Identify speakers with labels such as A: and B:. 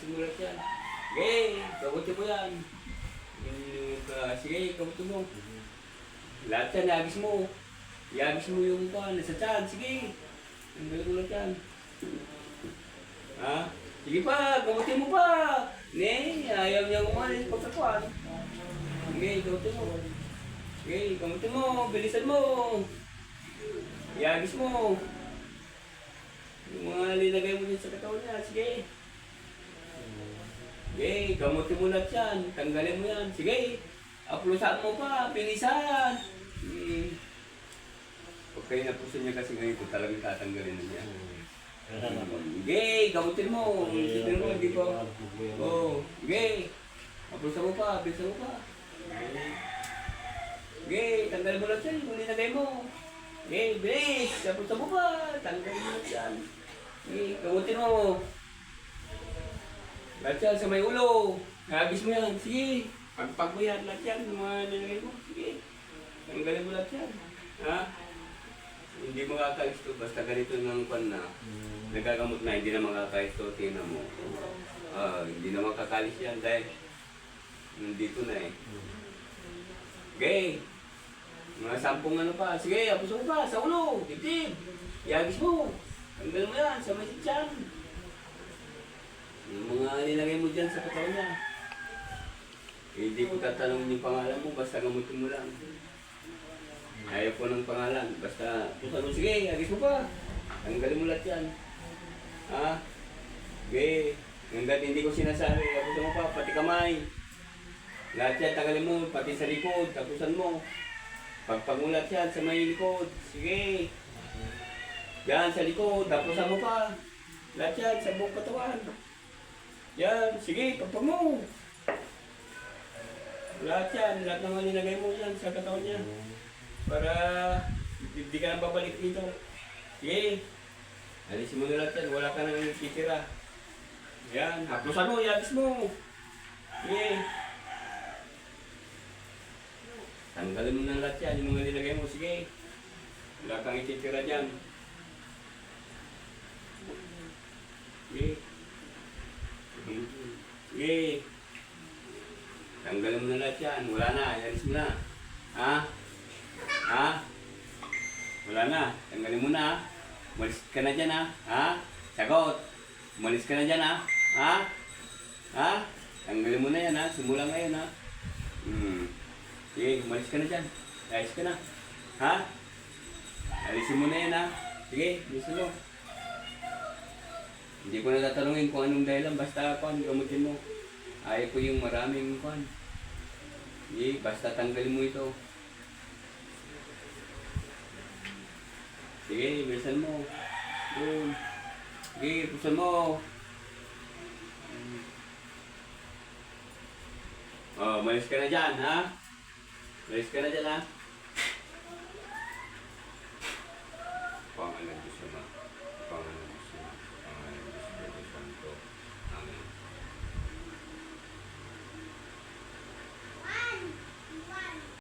A: Ayusin mo lahat yan. Sige, kabuti mo yan. Sige, kabuti mo. Lahat yan, iagis mo. Iagis mo yung pan, nasa tiyan. Sige. Ang galing mo lahat yan. Ha? Sige pa, kabuti mo pa. Ne, ayaw niya umalis pagkakuan. Sige, kabuti mo. Sige, kabuti mo. Bilisan mo. Iagis mo. Yung mga linagay mo dyan sa katawan niya. Sige. Sige, kamutin mo lahat yan. Tanggalin mo yan. Sige. Aplusan mo pa. Pinisan. Huwag kayo napuso niya kasi ngayon kung talagang tatanggalin na niya. Sige, kamutin mo. Kamutin mo, di ba? Oo. Sige. Aplusan mo pa. Pinisan mo pa. Sige, tanggalin mo lahat yan. Yung linagay mo. Sige, bilis. Aplusan mo pa. Tanggalin mo lahat yan. Sige, kamutin mo. Lahat yan sa may ulo. Nagis mo yan. Sige. Pagpag mo yan. Lahat yan. Mga nilagay mo. Sige. Tanggalin mo lahat yan. Ha? Hindi makakais to. Basta ganito ng pan na. Nagagamot na. Hindi na makakais to. Tingnan mo. Hindi na makakalis yan. Dahil nandito na eh. Okay. Mga 10 ano pa. Sige. Apos mo pa. Sa ulo. Dibdib. Iagis mo. Tanggalin mo yan. Sa may sityan. Yung mga nilagay mo dyan sa katawan niya. Hindi ko tatanungin yung pangalan mo, basta gamutin mo lang. Ayaw ko ng pangalan, basta pusan mo, sige, agis mo pa. Tanggalin mo lahat yan. Ha? Sige, hanggat hindi ko sinasabi, tapusan mo pa, pati kamay. Lahat yan, tanggalin mo, pati sa likod, tapusan mo. Pagpagulat yan sa may likod, sige. Yan, sa likod, tapusan mo pa. Lahat yan, sa buong katawan. Yan, sige, pagpag mo. Lahat yan, lahat ng nilagay mo yan sa katawan niya. Para hindi ka nang babalik dito. Sige, alisin mo na lahat yan, wala ka nang titira. Yan, haplosan mo, iagis mo. Sige. Tanggalin mo na lahat yan, yung mga nilagay mo, sige. Wala kang ititira dyan. Sige. Sige. Tanggalin mo na lahat yan. Wala na. Ialis mo na. Ha? Ha? Wala na. Tanggalin mo na. Umalis ka na dyan ha. Ha? Sagot. Umalis ka na dyan ha. Ha? Ha? Tanggalin mo na yan ha. Simula ngayon ha. Sige. Umalis ka na dyan. Ayos ka na. Ha? Alisin mo na yan ha. Sige. Alisin mo. Hindi ko na tatanungin kung anong dahilan, basta kung gamutin mo. Ayaw ko yung maraming kwan. Hindi, basta tanggalin mo ito. Sige, bilisan mo. Sige, pusan mo. Malis ka na dyan, ha? Malis ka na dyan, ha?